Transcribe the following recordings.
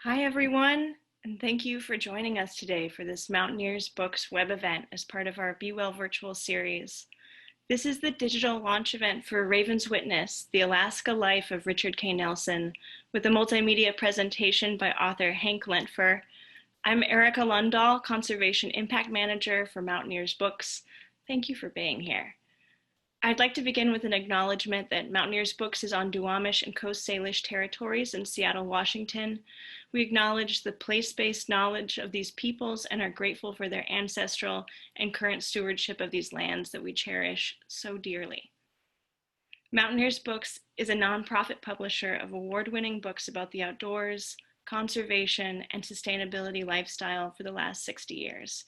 Hi, everyone, and thank you for joining us today for this Mountaineers Books web event as part of our Be Well virtual series. This is the digital launch event for Raven's Witness, The Alaska Life of Richard K. Nelson, with a multimedia presentation by author Hank Lentfer. I'm Erica Lundahl, Conservation Impact Manager for Mountaineers Books. Thank you for being here. I'd like to begin with an acknowledgement that Mountaineers Books is on Duwamish and Coast Salish territories in Seattle, Washington. We acknowledge the place-based knowledge of these peoples and are grateful for their ancestral and current stewardship of these lands that we cherish so dearly. Mountaineers Books is a nonprofit publisher of award-winning books about the outdoors, conservation, and sustainability lifestyle for the last 60 years.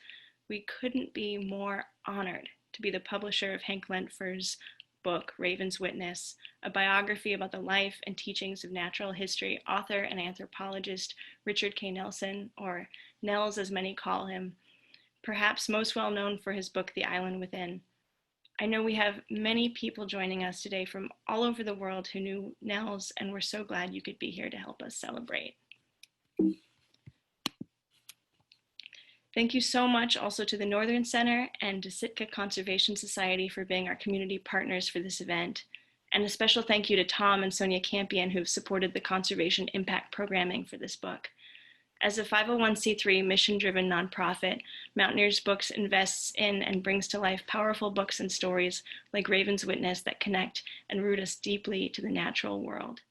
We couldn't be more honored to be the publisher of Hank Lentfer's book, Raven's Witness, a biography about the life and teachings of natural history author and anthropologist Richard K. Nelson, or Nels as many call him, perhaps most well known for his book, The Island Within. I know we have many people joining us today from all over the world who knew Nels, and we're so glad you could be here to help us celebrate. Thank you so much also to the Northern Center and to Sitka Conservation Society for being our community partners for this event. And a special thank you to Tom and Sonia Campion, who have supported the conservation impact programming for this book. As a 501c3 mission-driven nonprofit, Mountaineers Books invests in and brings to life powerful books and stories like Raven's Witness that connect and root us deeply to the natural world.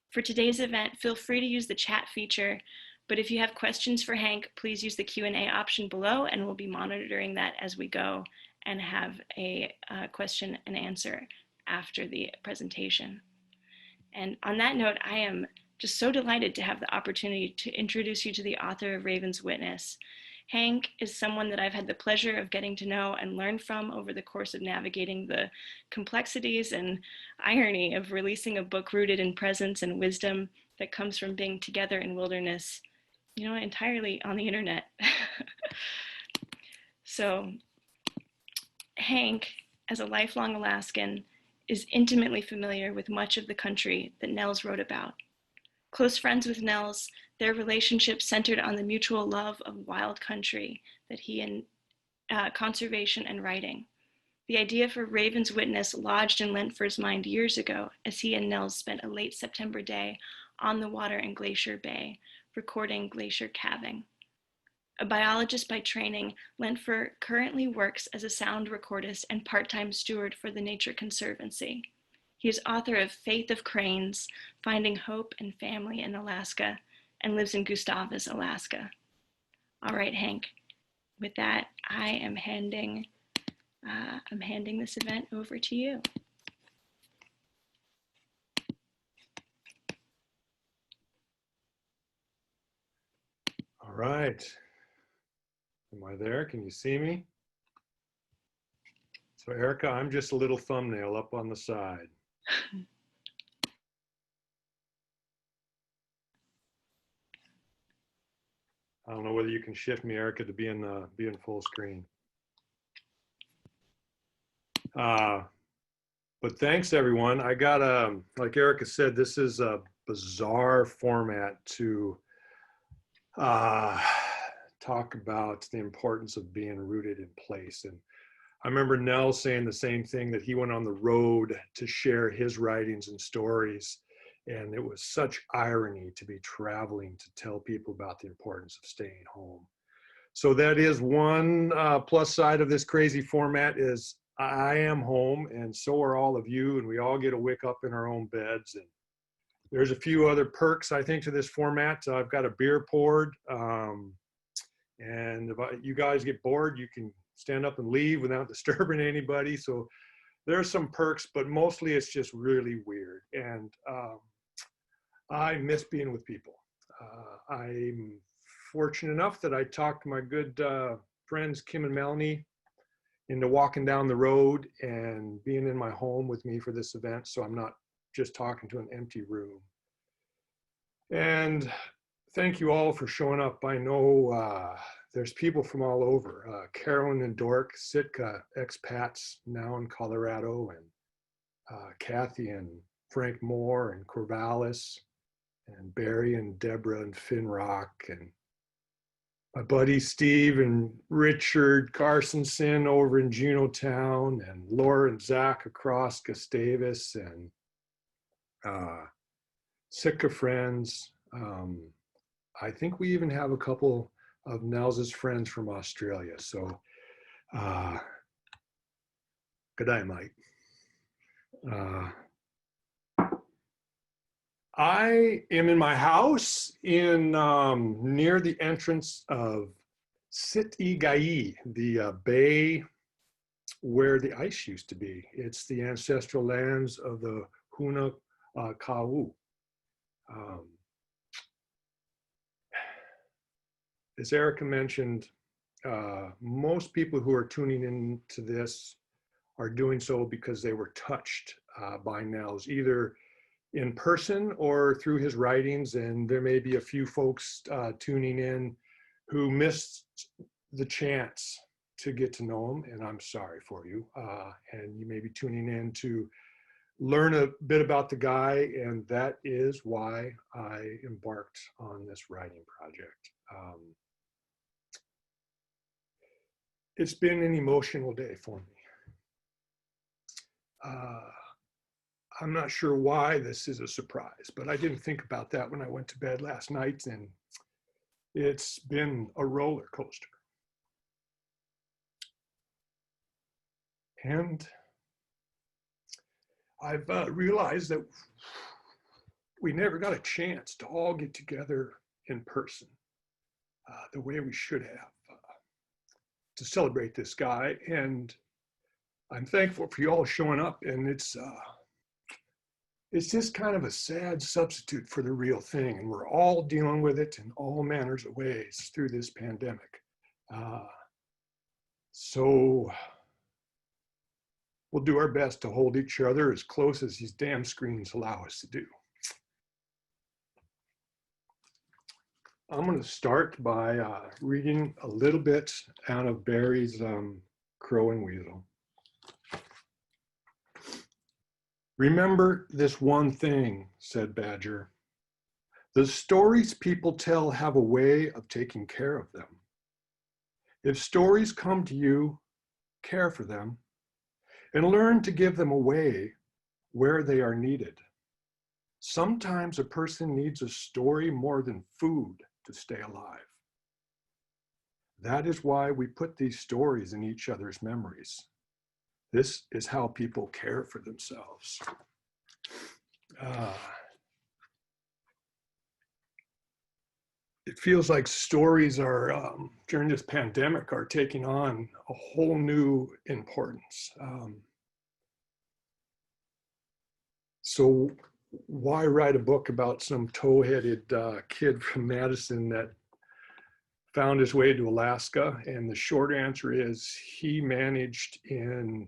For today's event, feel free to use the chat feature, but if you have questions for Hank, please use the Q&A option below, and we'll be monitoring that as we go and have a question and answer after the presentation. And on that note, I am just so delighted to have the opportunity to introduce you to the author of Raven's Witness. Hank is someone that I've had the pleasure of getting to know and learn from over the course of navigating the complexities and irony of releasing a book rooted in presence and wisdom that comes from being together in wilderness, entirely on the internet. So Hank, as a lifelong Alaskan, is intimately familiar with much of the country that Nels wrote about. Close friends with Nels, their relationship centered on the mutual love of wild country that he and conservation and writing. The idea for Raven's Witness lodged in Lentfer's mind years ago as he and Nels spent a late September day on the water in Glacier Bay, recording glacier calving. A biologist by training, Lentfer currently works as a sound recordist and part-time steward for the Nature Conservancy. He is author of Faith of Cranes, Finding Hope and Family in Alaska, and lives in Gustavus, Alaska. All right, Hank, with that, I am handing this event over to you. All right. Am I there? Can you see me? So Erica, I'm just a little thumbnail up on the side. I don't know whether you can shift me, Erica, to be in full screen. But thanks everyone. I got like Erica said, this is a bizarre format to talk about the importance of being rooted in place. And I remember Nels saying the same thing, that he went on the road to share his writings and stories. And it was such irony to be traveling to tell people about the importance of staying home. So that is one plus side of this crazy format, is I am home and so are all of you, and we all get to wake up in our own beds. And there's a few other perks, I think, to this format. I've got a beer poured. And if you guys get bored, you can stand up and leave without disturbing anybody. So there's some perks, but mostly it's just really weird. And I miss being with people. I'm fortunate enough that I talked my good friends, Kim and Melanie, into walking down the road and being in my home with me for this event. So I'm not just talking to an empty room. And thank you all for showing up. I know there's people from all over. Carolyn and Dork, Sitka expats now in Colorado, and Kathy and Frank Moore and Corvallis and Barry and Deborah and Finn Rock, and my buddy Steve and Richard Carsonson over in Juneautown, and Laura and Zach across Gustavus, and Sitka friends. I think we even have a couple of Nels's friends from Australia. So good day, Mike. I am in my house in near the entrance of Sit-i-gai, the bay where the ice used to be. It's the ancestral lands of the Hunaka'u. As Erica mentioned, most people who are tuning into this are doing so because they were touched by Nels, either in person or through his writings. And there may be a few folks tuning in who missed the chance to get to know him, and I'm sorry for you. And you may be tuning in to learn a bit about the guy, and that is why I embarked on this writing project. It's been an emotional day for me. I'm not sure why this is a surprise, but I didn't think about that when I went to bed last night, and it's been a roller coaster. And I've realized that we never got a chance to all get together in person the way we should have to celebrate this guy. And I'm thankful for you all showing up, and it's just kind of a sad substitute for the real thing, and we're all dealing with it in all manners of ways through this pandemic. So we'll do our best to hold each other as close as these damn screens allow us to do. I'm going to start by reading a little bit out of Barry's Crow and Weasel. "Remember this one thing," said Badger. "The stories people tell have a way of taking care of them. If stories come to you, care for them and learn to give them away where they are needed. Sometimes a person needs a story more than food to stay alive. That is why we put these stories in each other's memories. This is how people care for themselves." It feels like stories are, during this pandemic, are taking on a whole new importance. So why write a book about some tow-headed kid from Madison that found his way to Alaska? And the short answer is he managed in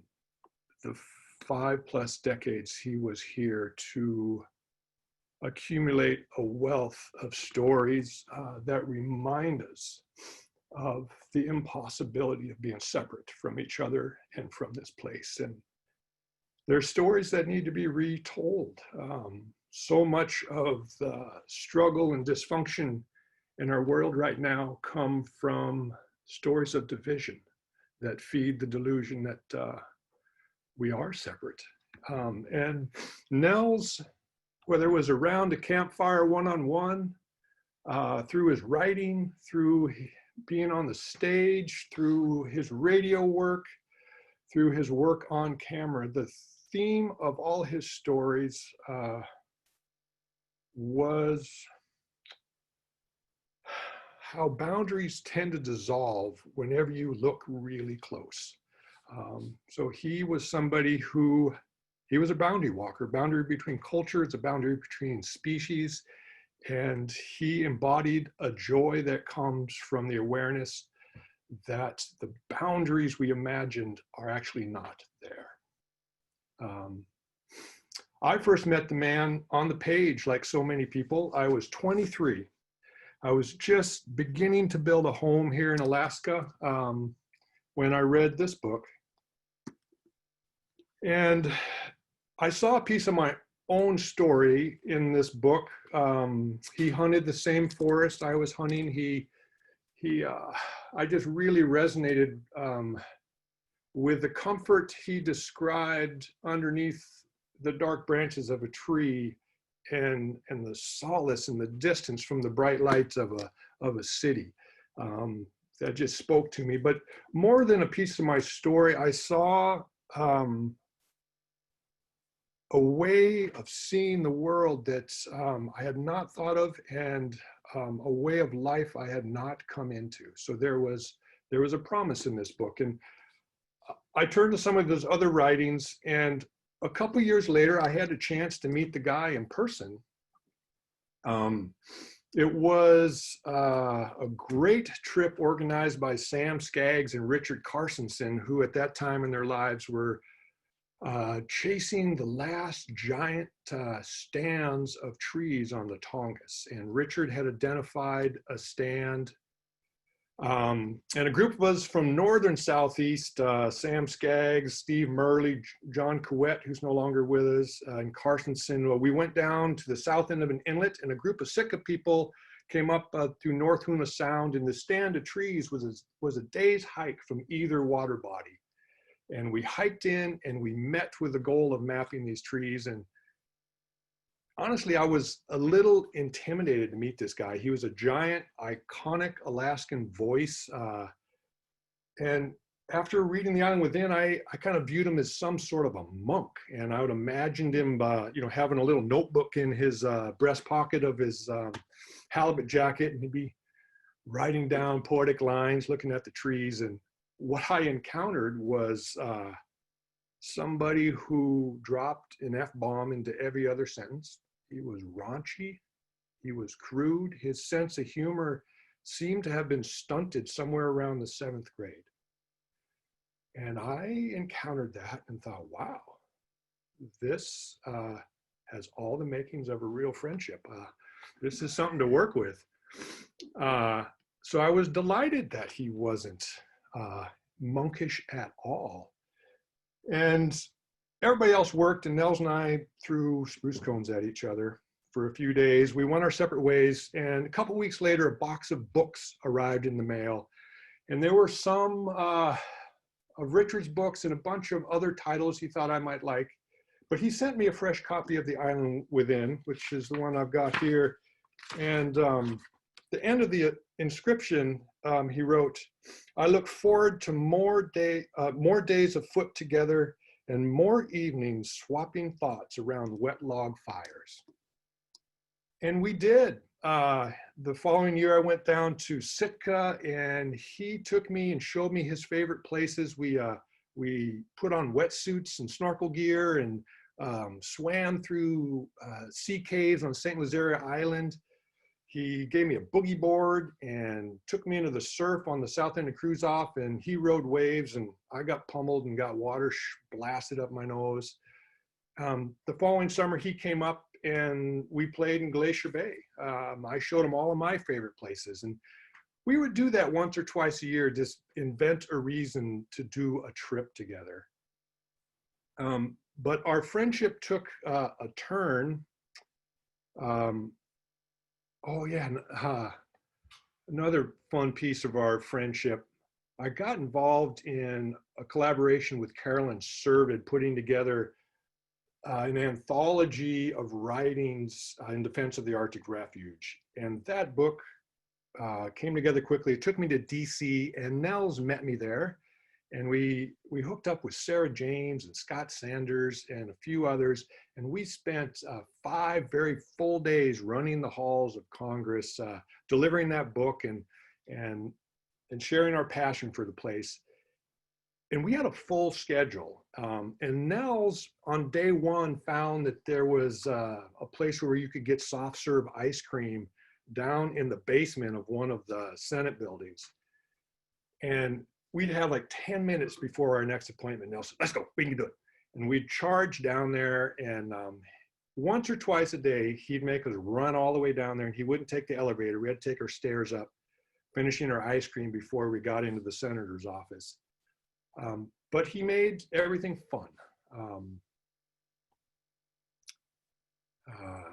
the 5+ decades he was here to accumulate a wealth of stories that remind us of the impossibility of being separate from each other and from this place. And there's stories that need to be retold. So much of the struggle and dysfunction in our world right now come from stories of division that feed the delusion that we are separate. And Nels, whether it was around a campfire one-on-one, through his writing, through being on the stage, through his radio work, through his work on camera, the theme of all his stories was how boundaries tend to dissolve whenever you look really close. So he was somebody who, he was a boundary walker, boundary between cultures, a boundary between species, and he embodied a joy that comes from the awareness that the boundaries we imagined are actually not there. I first met the man on the page, like so many people. I was 23. I was just beginning to build a home here in Alaska when I read this book. And I saw a piece of my own story in this book. He hunted the same forest I was hunting. I just really resonated with the comfort he described underneath the dark branches of a tree, and the solace and the distance from the bright lights of a city. That just spoke to me. But more than a piece of my story, I saw a way of seeing the world that I had not thought of, and a way of life I had not come into. So there was a promise in this book. And I turned to some of those other writings, and a couple years later, I had a chance to meet the guy in person. It was a great trip organized by Sam Skaggs and Richard Carsonson, who at that time in their lives were chasing the last giant stands of trees on the Tongass. And Richard had identified a stand. And a group was from northern southeast, Sam Skaggs, Steve Murley, John Couette, who's no longer with us, and Carsonson. We went down to the south end of an inlet, and a group of Sitka people came up through North Hoona Sound, and the stand of trees was a day's hike from either water body. And we hiked in, and we met with the goal of mapping these trees. And honestly, I was a little intimidated to meet this guy. He was a giant, iconic Alaskan voice. And after reading The Island Within, I kind of viewed him as some sort of a monk. And I would imagined him, having a little notebook in his breast pocket of his halibut jacket, and he'd be writing down poetic lines, looking at the trees. And what I encountered was somebody who dropped an F-bomb into every other sentence. He was raunchy, he was crude, his sense of humor seemed to have been stunted somewhere around the 7th grade. And I encountered that and thought, wow, this has all the makings of a real friendship. This is something to work with. So I was delighted that he wasn't monkish at all. And everybody else worked, and Nels and I threw spruce cones at each other for a few days. We went our separate ways, and a couple weeks later, a box of books arrived in the mail. And there were some of Richard's books and a bunch of other titles he thought I might like. But he sent me a fresh copy of The Island Within, which is the one I've got here. And the end of the inscription, he wrote, "I look forward to more days afoot together and more evenings swapping thoughts around wet log fires." And we did. The following year, I went down to Sitka, and he took me and showed me his favorite places. We put on wetsuits and snorkel gear and swam through sea caves on St. Lazaria Island. He gave me a boogie board and took me into the surf on the south end of Cruise Off, and he rode waves, and I got pummeled and got water blasted up my nose. The following summer, he came up and we played in Glacier Bay. I showed him all of my favorite places, and we would do that once or twice a year, just invent a reason to do a trip together. But our friendship took a turn. Oh yeah, another fun piece of our friendship. I got involved in a collaboration with Carolyn Servid, putting together an anthology of writings in defense of the Arctic Refuge. And that book came together quickly. It took me to DC, and Nels met me there. And we hooked up with Sarah James and Scott Sanders and a few others. And we spent 5 very full days running the halls of Congress, delivering that book and sharing our passion for the place. And we had a full schedule. And Nels on day 1 found that there was a place where you could get soft serve ice cream down in the basement of one of the Senate buildings. And we'd have like 10 minutes before our next appointment. Nels said, "Let's go, we can do it." And we'd charge down there, and once or twice a day, he'd make us run all the way down there, and he wouldn't take the elevator. We had to take our stairs up, finishing our ice cream before we got into the senator's office. But he made everything fun. Uh,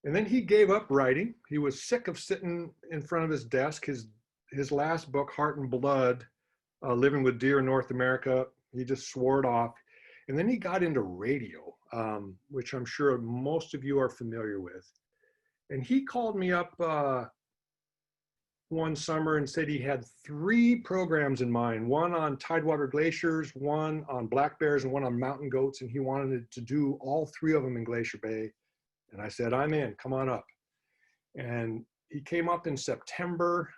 and then he gave up writing. He was sick of sitting in front of his desk. His last book, Heart and Blood, Living with Deer in North America, he just swore it off. And then he got into radio, which I'm sure most of you are familiar with. And he called me up one summer and said he had 3 programs in mind, one on tidewater glaciers, one on black bears, and one on mountain goats. And he wanted to do all 3 of them in Glacier Bay. And I said, I'm in, come on up. And he came up in September,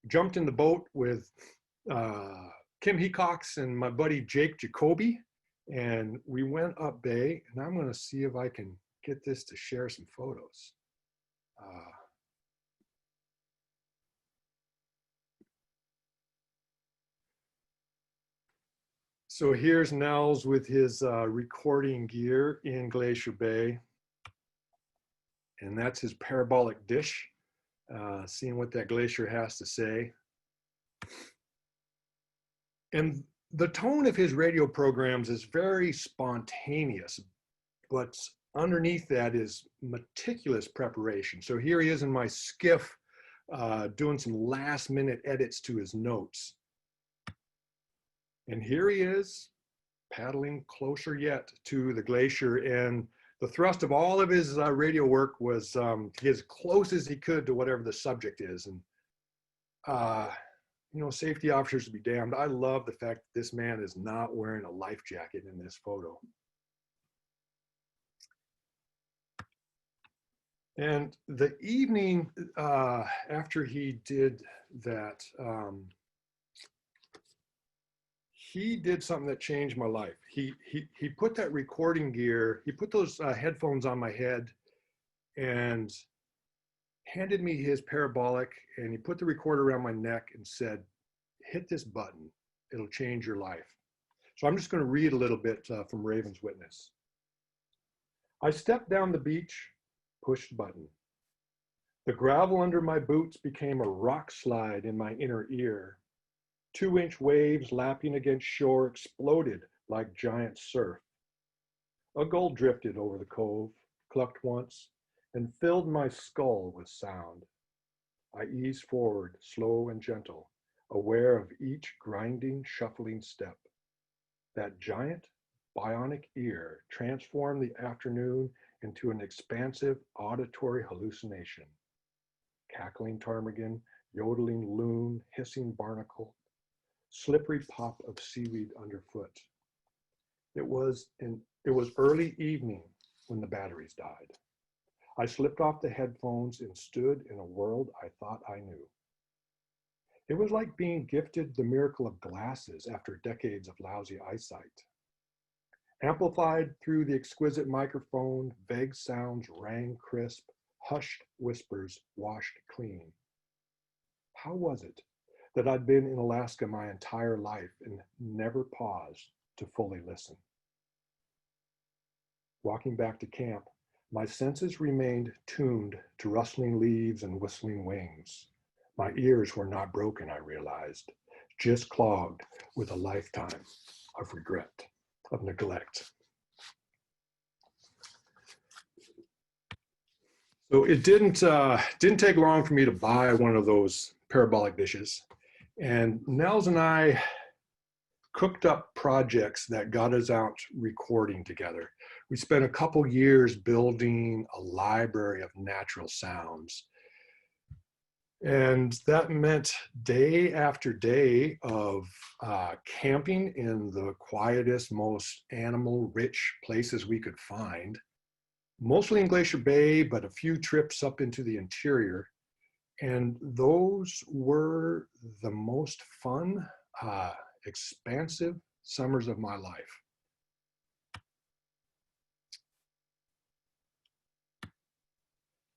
jumped in the boat with Kim Hecox and my buddy Jake Jacoby. And we went up bay, and I'm gonna see if I can get this to share some photos. So here's Nels with his recording gear in Glacier Bay. And that's his parabolic dish, seeing what that glacier has to say. And the tone of his radio programs is very spontaneous, but underneath that is meticulous preparation. So here he is in my skiff, doing some last minute edits to his notes. And here he is paddling closer yet to the glacier. And the thrust of all of his radio work was to get as close as he could to whatever the subject is. And, you know, safety officers to be damned. I love the fact that this man is not wearing a life jacket in this photo. And the evening after he did that, he did something that changed my life. He put that recording gear, he put those headphones on my head and handed me his parabolic, and he put the recorder around my neck and said, hit this button, it'll change your life. So I'm just going to read a little bit from Raven's Witness. I stepped down the beach, pushed button. The gravel under my boots became a rock slide in my inner ear. 2-inch waves lapping against shore exploded like giant surf. A gull drifted over the cove, clucked once, and filled my skull with sound. I eased forward, slow and gentle, aware of each grinding, shuffling step. That giant, bionic ear transformed the afternoon into an expansive auditory hallucination. Cackling ptarmigan, yodeling loon, hissing barnacle, slippery pop of seaweed underfoot. It was early evening when the batteries died. I slipped off the headphones and stood in a world I thought I knew. It was like being gifted the miracle of glasses after decades of lousy eyesight. Amplified through the exquisite microphone, vague sounds rang crisp, hushed whispers washed clean. How was it that I'd been in Alaska my entire life and never paused to fully listen? Walking back to camp, my senses remained tuned to rustling leaves and whistling wings. My ears were not broken, I realized, just clogged with a lifetime of regret, of neglect. So it didn't take long for me to buy one of those parabolic dishes. And Nels and I cooked up projects that got us out recording together. We spent a couple years building a library of natural sounds. And that meant day after day of camping in the quietest, most animal-rich places we could find, mostly in Glacier Bay, but a few trips up into the interior. And those were the most fun, expansive summers of my life.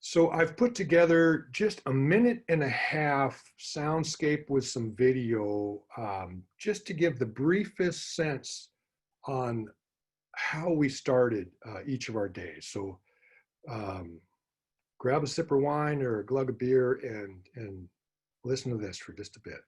So I've put together just a 1.5 minute soundscape with some video, just to give the briefest sense on how we started each of our days. So grab a sip of wine or a glug of beer and listen to this for just a bit.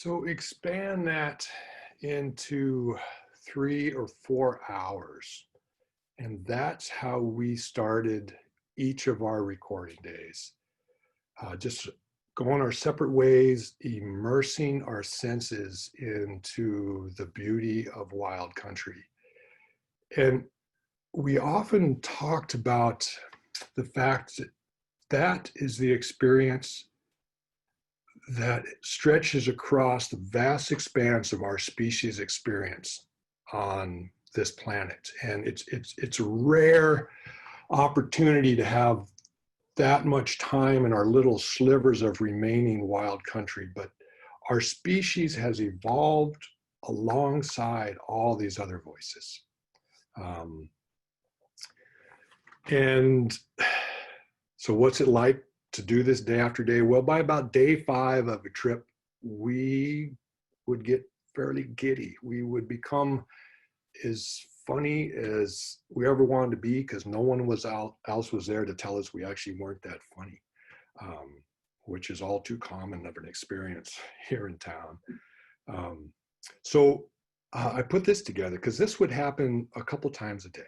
So expand that into 3 or 4 hours. And that's how we started each of our recording days. Just going our separate ways, immersing our senses into the beauty of wild country. And we often talked about the fact that that is the experience that stretches across the vast expanse of our species experience on this planet. And it's a rare opportunity to have that much time in our little slivers of remaining wild country, but our species has evolved alongside all these other voices. And so what's it like to do this day after day? Well, by about day 5 of a trip, we would get fairly giddy. We would become as funny as we ever wanted to be, because no one else was there to tell us we actually weren't that funny, which is all too common of an experience here in town. So I put this together because this would happen a couple times a day.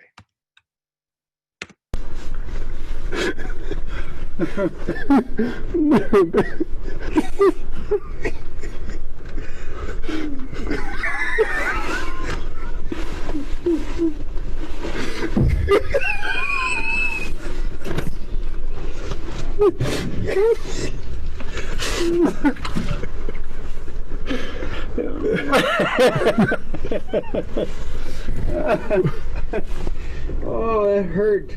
Oh, that hurt.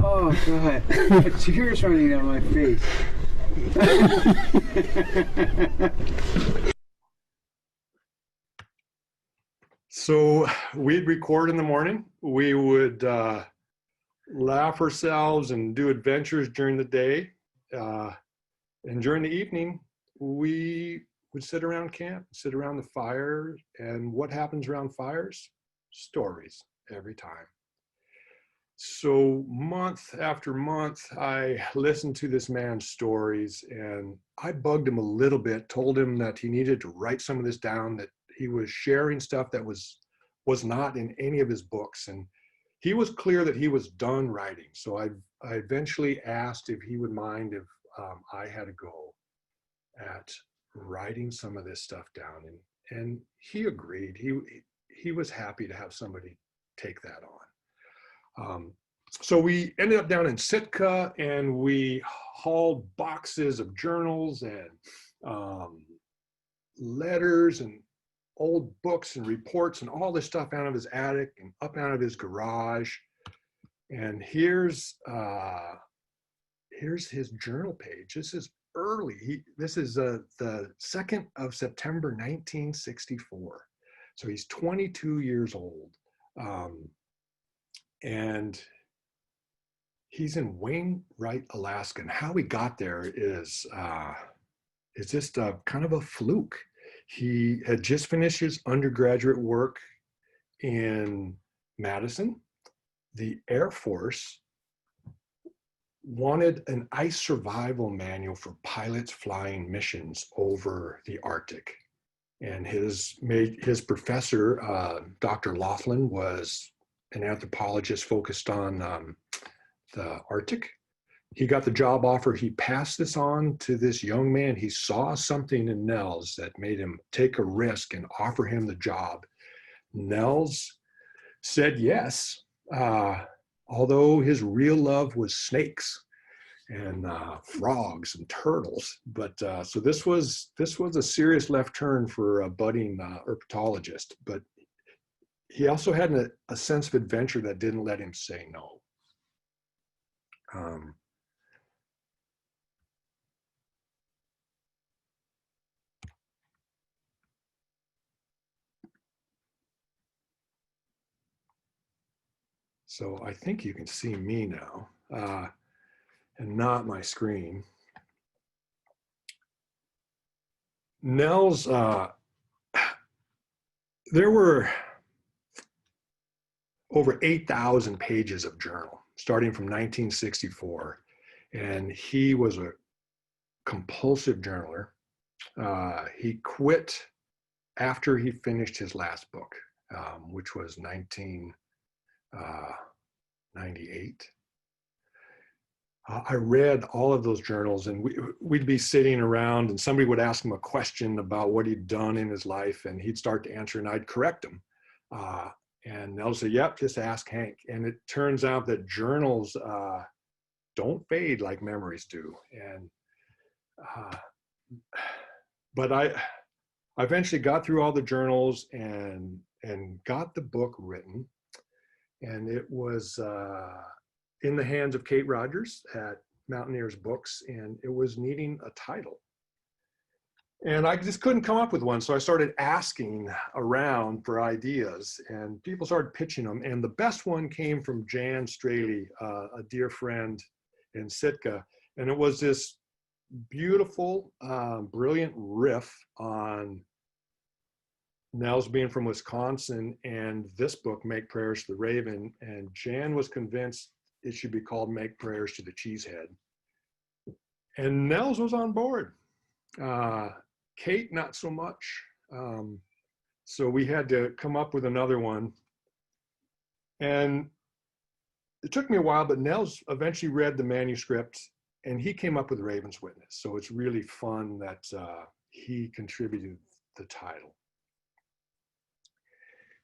Oh, God. Tears running down my face. So we'd record in the morning. We would laugh ourselves and do adventures during the day. And during the evening, we would sit around camp, sit around the fire. And what happens around fires? Stories every time. So month after month, I listened to this man's stories, and I bugged him a little bit, told him that he needed to write some of this down, that he was sharing stuff that was not in any of his books. And he was clear that he was done writing. So I eventually asked if he would mind if I had a go at writing some of this stuff down. And he agreed. He was happy to have somebody take that on. So we ended up down in Sitka, and we hauled boxes of journals and letters and old books and reports and all this stuff out of his attic and up out of his garage. And here's his journal page. This is early. This is the 2nd of September, 1964. So he's 22 years old. And he's in Wainwright, Alaska. And how he got there is just kind of a fluke. He had just finished his undergraduate work in Madison. The Air Force wanted an ice survival manual for pilots flying missions over the Arctic. And his professor, Dr. Laughlin, was an anthropologist focused on the Arctic. He got the job offer. He passed this on to this young man. He saw something in Nels that made him take a risk and offer him the job. Nels said yes, although his real love was snakes and frogs and turtles. But so this was a serious left turn for a budding herpetologist. But he also had a sense of adventure that didn't let him say no. So I think you can see me now, and not my screen. Nels, there were over 8,000 pages of journal starting from 1964. And he was a compulsive journaler. He quit after he finished his last book, which was 1998. I read all of those journals, and we'd be sitting around and somebody would ask him a question about what he'd done in his life, and he'd start to answer and I'd correct him. And they'll say, yep, just ask Hank. And it turns out that journals don't fade like memories do. And but I eventually got through all the journals and got the book written. And it was in the hands of Kate Rogers at Mountaineers Books, and it was needing a title. And I just couldn't come up with one. So I started asking around for ideas, and people started pitching them. And the best one came from Jan Straley, a dear friend in Sitka. And it was this beautiful, brilliant riff on Nels being from Wisconsin and this book, Make Prayers to the Raven. And Jan was convinced it should be called Make Prayers to the Cheesehead. And Nels was on board. Kate, not so much. So we had to come up with another one. And it took me a while, but Nels eventually read the manuscript and he came up with Raven's Witness. So it's really fun that he contributed the title.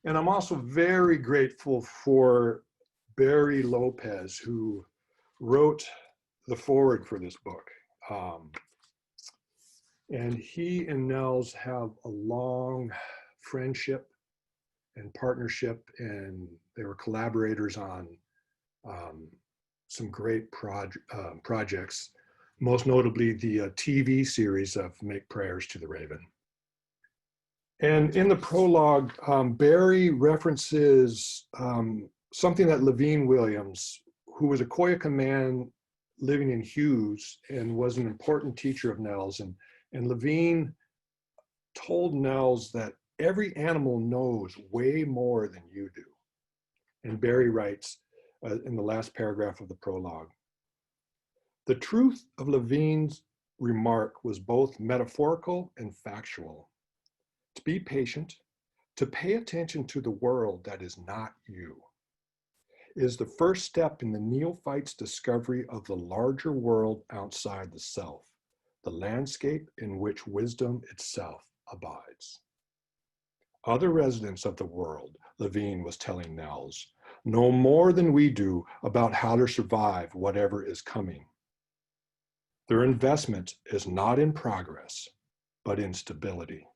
And I'm also very grateful for Barry Lopez, who wrote the foreword for this book. And he and Nels have a long friendship and partnership, and they were collaborators on some great projects, most notably the TV series of Make Prayers to the Raven. And in the prologue, Barry references something that Levine Williams, who was a Koyukon man living in Hughes and was an important teacher of Nels. And Levine told Nels that every animal knows way more than you do. And Barry writes in the last paragraph of the prologue, the truth of Levine's remark was both metaphorical and factual. To be patient, to pay attention to the world that is not you, is the first step in the neophyte's discovery of the larger world outside the self, the landscape in which wisdom itself abides. Other residents of the world, Levine was telling Nels, know more than we do about how to survive whatever is coming. Their investment is not in progress, but in stability.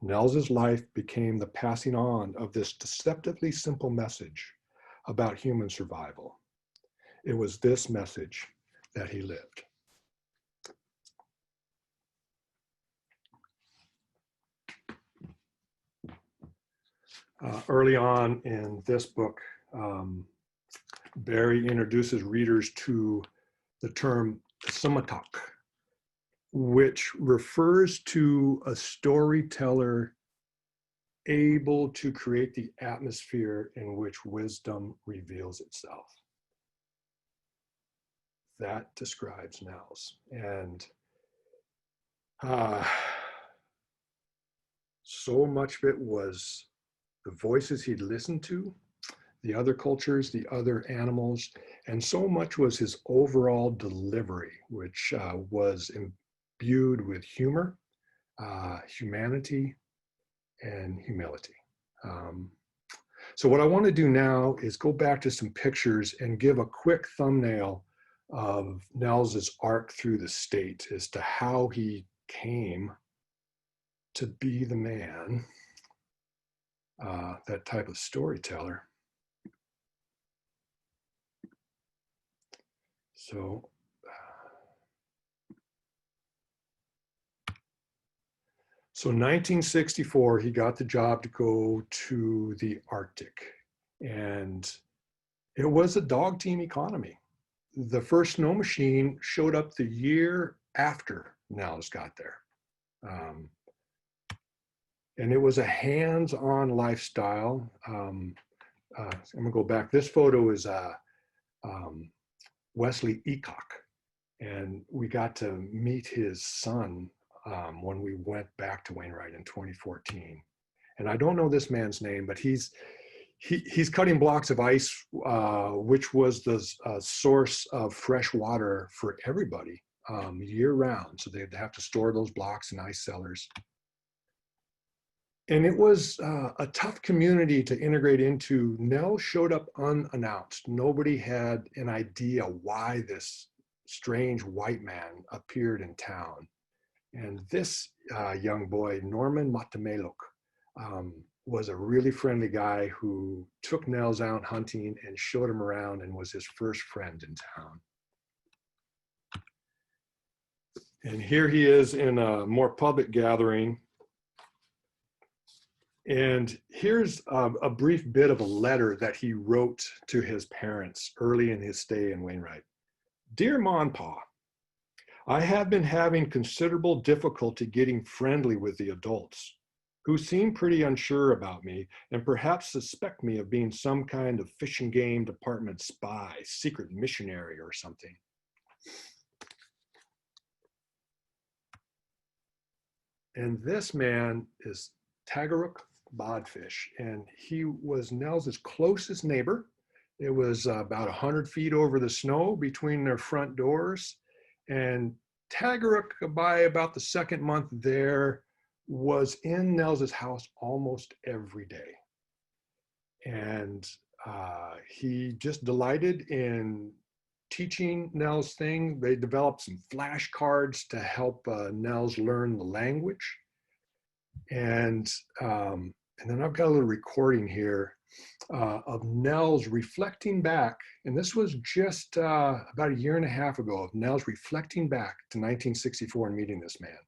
Nels's life became the passing on of this deceptively simple message about human survival. It was this message that he lived. Early on in this book, Barry introduces readers to the term sumatak, which refers to a storyteller able to create the atmosphere in which wisdom reveals itself. That describes Nels. And so much of it was the voices he'd listened to, the other cultures, the other animals, and so much was his overall delivery, which was imbued with humor, humanity, and humility. So what I want to do now is go back to some pictures and give a quick thumbnail of Nels's arc through the state as to how he came to be the man, that type of storyteller. So 1964, he got the job to go to the Arctic, and it was a dog team economy. The first snow machine showed up the year after Nels got there. And it was a hands-on lifestyle. I'm gonna go back. This photo is Wesley Eacock, And we got to meet his son when we went back to Wainwright in 2014. And I don't know this man's name, but he's cutting blocks of ice, which was the source of fresh water for everybody year round. So they'd have to store those blocks in ice cellars. And it was a tough community to integrate into. Nels showed up unannounced. Nobody had an idea why this strange white man appeared in town. And this young boy, Norman Matameluk, was a really friendly guy who took Nels out hunting and showed him around and was his first friend in town. And here he is in a more public gathering. And here's a brief bit of a letter that he wrote to his parents early in his stay in Wainwright. Dear Ma and Pa, I have been having considerable difficulty getting friendly with the adults, who seem pretty unsure about me and perhaps suspect me of being some kind of fish and game department spy, secret missionary or something. And this man is Tagaruk Bodfish, and he was Nels's closest neighbor. It was about 100 feet over the snow between their front doors. And Tagaruk, by about the second month there, was in Nels's house almost every day. And he just delighted in teaching Nels things. They developed some flashcards to help Nels learn the language. And then I've got a little recording here of Nels reflecting back, and this was just about a year and a half ago, of Nels reflecting back to 1964 and meeting this man.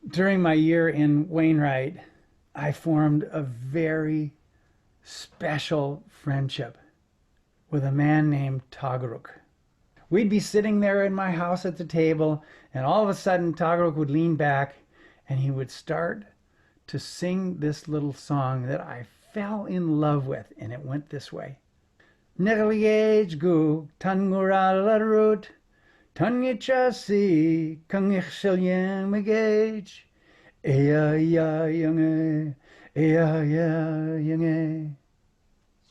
During my year in Wainwright, I formed a very special friendship with a man named Tagaruk. We'd be sitting there in my house at the table, and all of a sudden Tagaruk would lean back and he would start to sing this little song that I fell in love with, and it went this way. Negligage gu tangural Tangichasi Kangixillian Megage Ea ya younge Ea ya younge.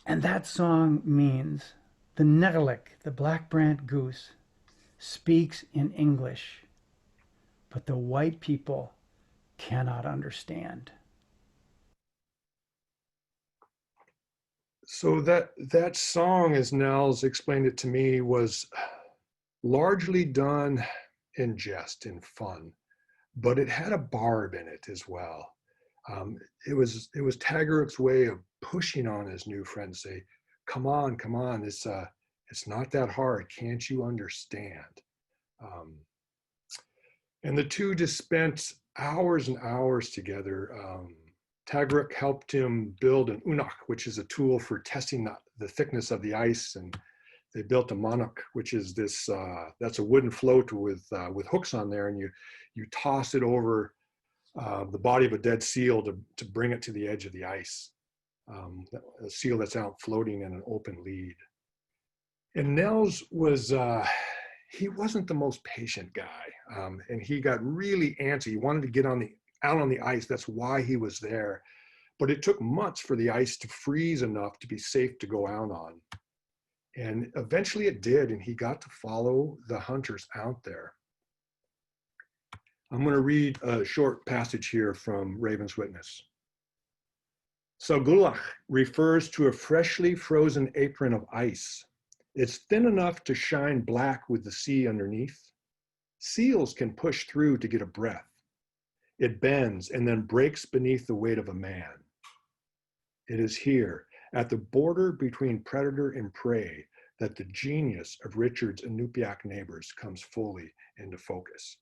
And that song means the Negelik, the black-brant goose, speaks in English, but the white people cannot understand. So that song, as Nels explained it to me, was largely done in jest, in fun, but it had a barb in it as well. It was Tagaruk's way of pushing on his new friend, say, come on, it's not that hard, can't you understand? And the two just spent hours and hours together. Tagaruk helped him build an unach, which is a tool for testing the thickness of the ice, and they built a manok, which is this, that's a wooden float with hooks on there, and you toss it over the body of a dead seal to bring it to the edge of the ice, a seal that's out floating in an open lead. And Nels was, he wasn't the most patient guy, and he got really antsy. He wanted to get out on the ice. That's why he was there. But it took months for the ice to freeze enough to be safe to go out on. And eventually it did, and he got to follow the hunters out there. I'm going to read a short passage here from Raven's Witness. Sagulach refers to a freshly frozen apron of ice. It's thin enough to shine black with the sea underneath. Seals can push through to get a breath. It bends and then breaks beneath the weight of a man. It is here, at the border between predator and prey, that the genius of Richard's Inupiaq neighbors comes fully into focus.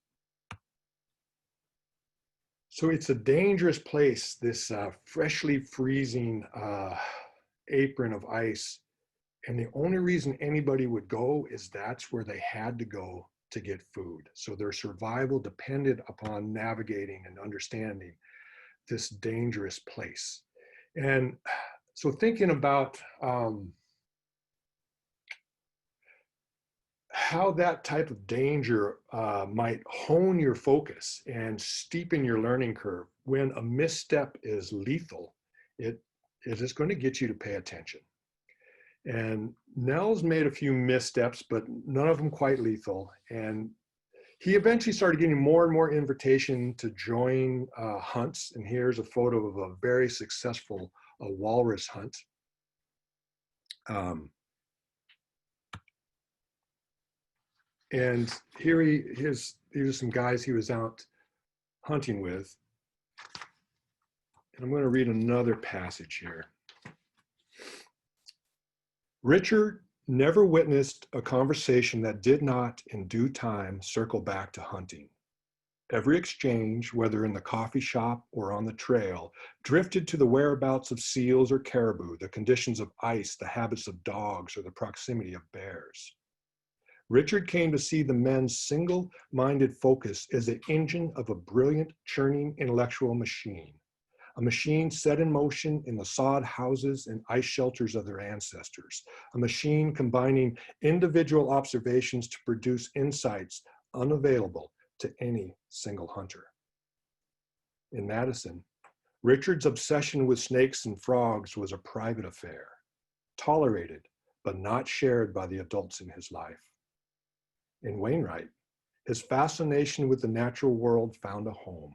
So it's a dangerous place, this freshly freezing apron of ice. And the only reason anybody would go is that's where they had to go to get food. So their survival depended upon navigating and understanding this dangerous place. And so thinking about how that type of danger might hone your focus and steepen your learning curve. When a misstep is lethal, it is going to get you to pay attention. And Nels made a few missteps, but none of them quite lethal. And he eventually started getting more and more invitation to join hunts. And here's a photo of a very successful walrus hunt. And here's some guys he was out hunting with. And I'm going to read another passage here. Richard never witnessed a conversation that did not, in due time, circle back to hunting. Every exchange, whether in the coffee shop or on the trail, drifted to the whereabouts of seals or caribou, the conditions of ice, the habits of dogs, or the proximity of bears. Richard came to see the men's single-minded focus as the engine of a brilliant, churning intellectual machine, a machine set in motion in the sod houses and ice shelters of their ancestors, a machine combining individual observations to produce insights unavailable to any single hunter. In Madison, Richard's obsession with snakes and frogs was a private affair, tolerated but not shared by the adults in his life. In Wainwright, his fascination with the natural world found a home,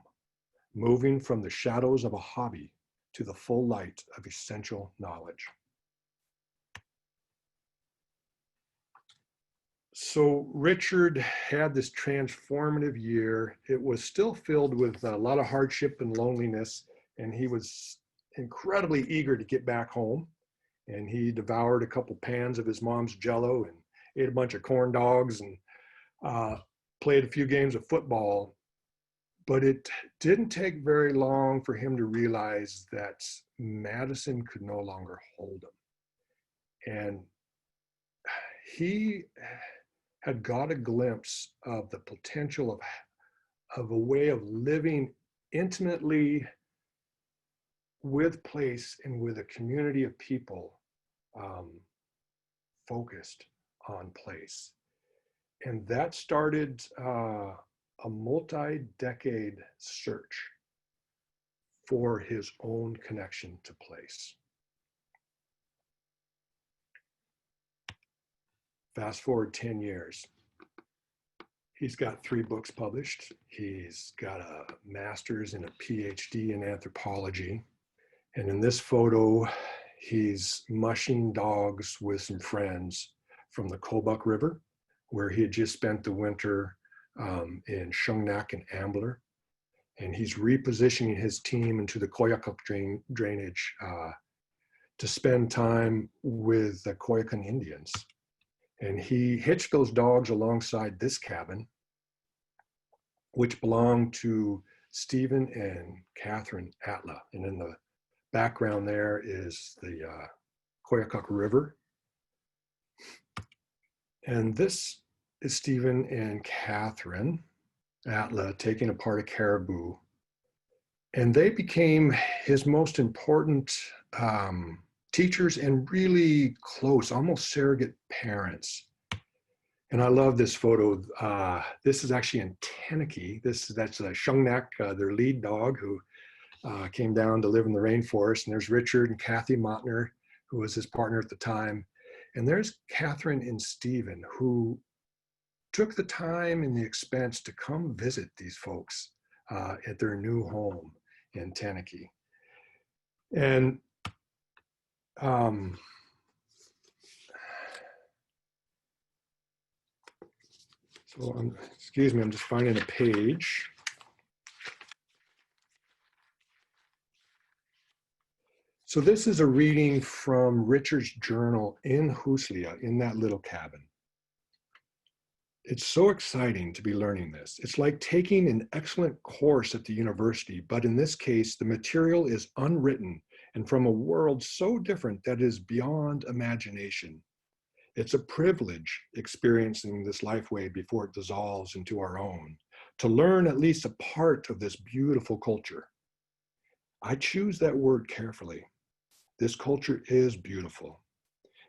moving from the shadows of a hobby to the full light of essential knowledge. So Richard had this transformative year. It was still filled with a lot of hardship and loneliness, and he was incredibly eager to get back home. And he devoured a couple pans of his mom's Jell-O and ate a bunch of corn dogs and played a few games of football. But it didn't take very long for him to realize that Madison could no longer hold him. And he had got a glimpse of the potential of a way of living intimately with place and with a community of people focused on place. And that started a multi-decade search for his own connection to place. Fast forward 10 years. He's got 3 books published. He's got a master's and a PhD in anthropology. And in this photo, he's mushing dogs with some friends from the Kobuk River, where he had just spent the winter in Shungnak and Ambler. And he's repositioning his team into the Koyukon drainage to spend time with the Koyukon Indians. And he hitched those dogs alongside this cabin, which belonged to Stephen and Catherine Atla. And in the background there is the Koyukon River. And this is Stephen and Catherine Atla taking apart a caribou. And they became his most important teachers and really close, almost surrogate parents. And I love this photo. This is actually in Teneke. That's Shungnak, their lead dog, who came down to live in the rainforest. And there's Richard and Kathy Mottner, who was his partner at the time. And there's Catherine and Stephen, who took the time and the expense to come visit these folks at their new home in Teneke. And so excuse me, I'm just finding a page. So this is a reading from Richard's journal in Huslia, in that little cabin. It's so exciting to be learning this. It's like taking an excellent course at the university, but in this case, the material is unwritten and from a world so different that it is beyond imagination. It's a privilege experiencing this life wave before it dissolves into our own, to learn at least a part of this beautiful culture. I choose that word carefully. This culture is beautiful.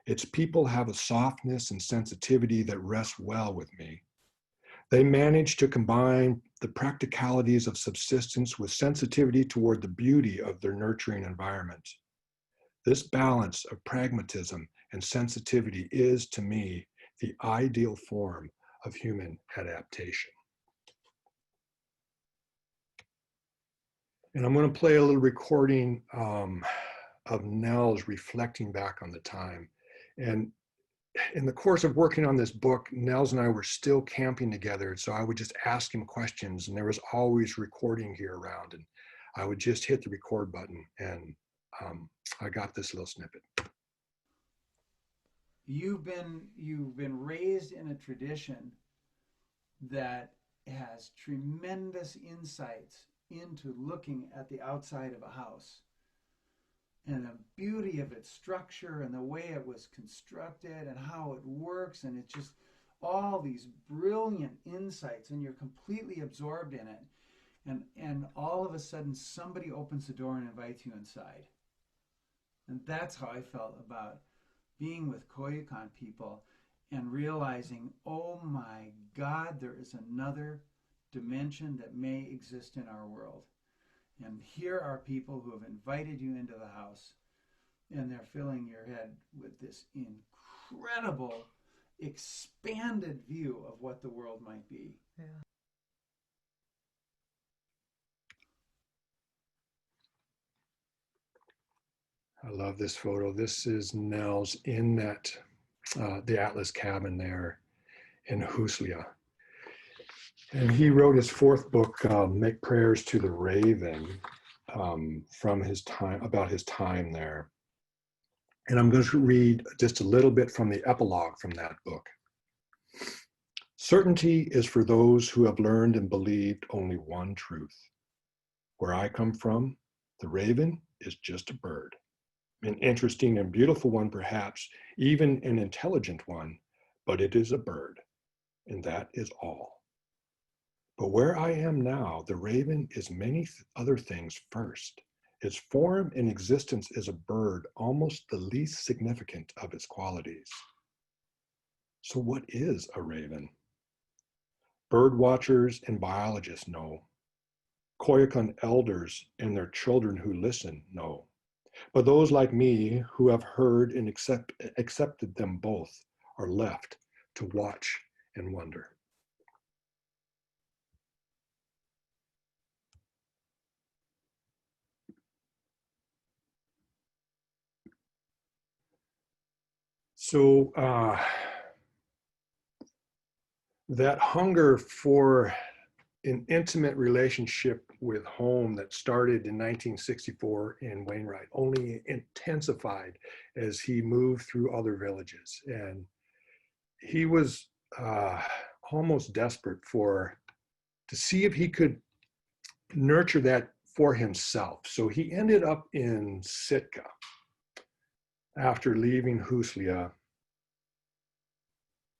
Its people have a softness and sensitivity that rests well with me. They manage to combine the practicalities of subsistence with sensitivity toward the beauty of their nurturing environment. This balance of pragmatism and sensitivity is, to me, the ideal form of human adaptation. And I'm going to play a little recording of Nels reflecting back on the time. And in the course of working on this book, Nels and I were still camping together. So I would just ask him questions, and there was always recording gear around. And I would just hit the record button, and I got this little snippet. You've been raised in a tradition that has tremendous insights into looking at the outside of a house and the beauty of its structure and the way it was constructed and how it works, and it's just all these brilliant insights, and you're completely absorbed in it, and all of a sudden somebody opens the door and invites you inside. And that's how I felt about being with Koyukon people and realizing, oh my God, there is another dimension that may exist in our world. And here are people who have invited you into the house, and they're filling your head with this incredible, expanded view of what the world might be. Yeah. I love this photo. This is Nels in that, the Atlas cabin there in Huslia. And he wrote his fourth book, Make Prayers to the Raven, from his time, about his time there. And I'm going to read just a little bit from the epilogue from that book. Certainty is for those who have learned and believed only one truth. Where I come from, the raven is just a bird. An interesting and beautiful one, perhaps, even an intelligent one, but it is a bird, and that is all. But where I am now, the raven is many other things first. Its form and existence is a bird, almost the least significant of its qualities. So what is a raven? Bird watchers and biologists know. Koyukon elders and their children who listen know. But those like me who have heard and accepted them both are left to watch and wonder. So that hunger for an intimate relationship with home that started in 1964 in Wainwright only intensified as he moved through other villages. And he was almost desperate to see if he could nurture that for himself. So he ended up in Sitka after leaving Huslia,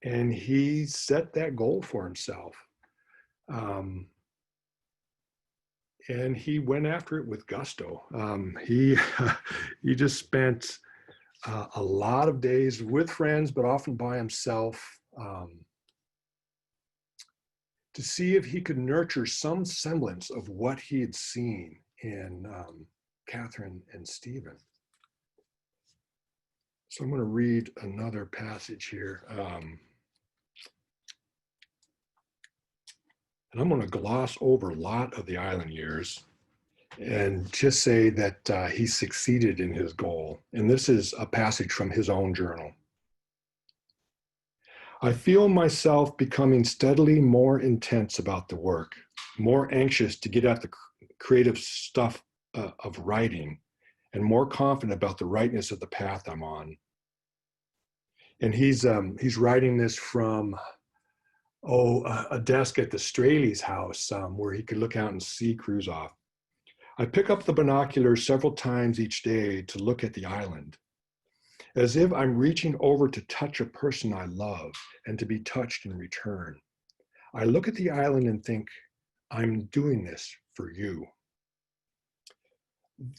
and he set that goal for himself. And he went after it with gusto. He just spent a lot of days with friends, but often by himself, to see if he could nurture some semblance of what he had seen in Catherine and Stephen. So I'm going to read another passage here. And I'm going to gloss over a lot of the island years and just say that he succeeded in his goal. And this is a passage from his own journal. I feel myself becoming steadily more intense about the work, more anxious to get at the creative stuff of writing, and more confident about the rightness of the path I'm on. And he's writing this from a desk at the Straley's house where he could look out and see crews off. I pick up the binoculars several times each day to look at the island, as if I'm reaching over to touch a person I love and to be touched in return. I look at the island and think, I'm doing this for you.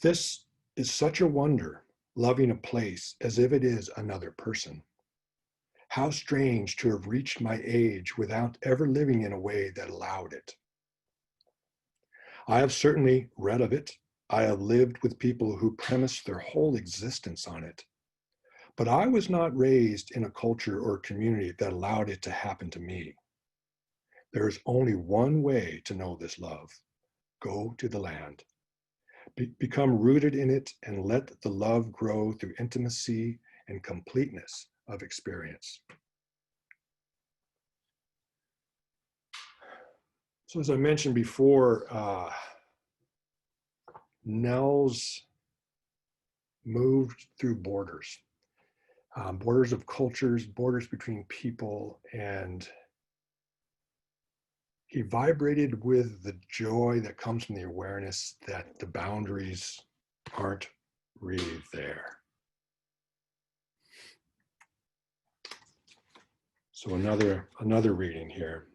This is such a wonder, loving a place as if it is another person. How strange to have reached my age without ever living in a way that allowed it. I have certainly read of it. I have lived with people who premised their whole existence on it. But I was not raised in a culture or community that allowed it to happen to me. There is only one way to know this love. Go to the land. Become rooted in it and let the love grow through intimacy and completeness of experience. So as I mentioned before, Nels moved through borders, borders of cultures, borders between people, and he vibrated with the joy that comes from the awareness that the boundaries aren't really there. So another reading here.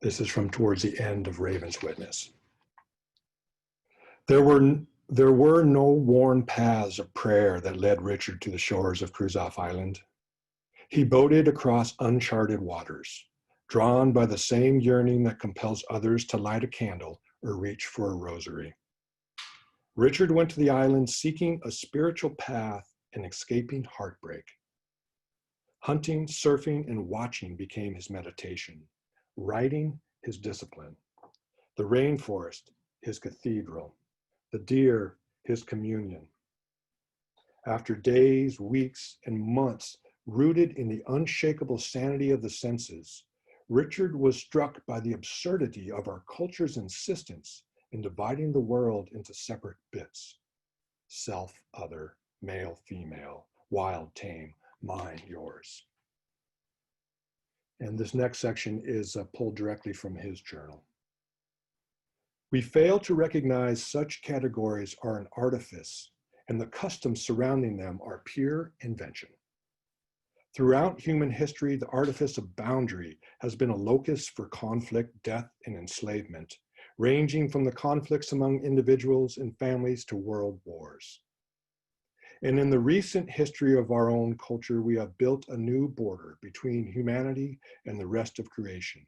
This is from towards the end of Raven's Witness. There were no worn paths of prayer that led Richard to the shores of Kruzof Island. He boated across uncharted waters, drawn by the same yearning that compels others to light a candle or reach for a rosary. Richard went to the island seeking a spiritual path and escaping heartbreak. Hunting, surfing, and watching became his meditation, writing his discipline, the rainforest his cathedral, the deer his communion. After days, weeks, and months rooted in the unshakable sanity of the senses, Richard was struck by the absurdity of our culture's insistence in dividing the world into separate bits: self, other, male, female, wild, tame, mine, yours. And this next section is pulled directly from his journal. We fail to recognize such categories are an artifice, and the customs surrounding them are pure invention. Throughout human history, the artifice of boundary has been a locus for conflict, death, and enslavement, ranging from the conflicts among individuals and families to world wars. And in the recent history of our own culture, we have built a new border between humanity and the rest of creation.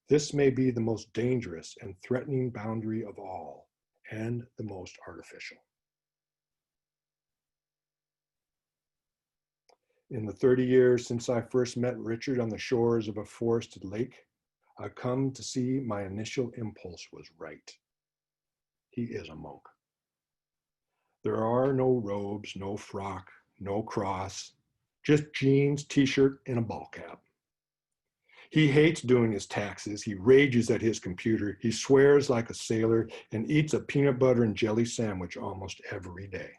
This may be the most dangerous and threatening boundary of all, and the most artificial. In the 30 years since I first met Richard on the shores of a forested lake, I've come to see my initial impulse was right. He is a monk. There are no robes, no frock, no cross, just jeans, t-shirt, and a ball cap. He hates doing his taxes. He rages at his computer. He swears like a sailor and eats a peanut butter and jelly sandwich almost every day.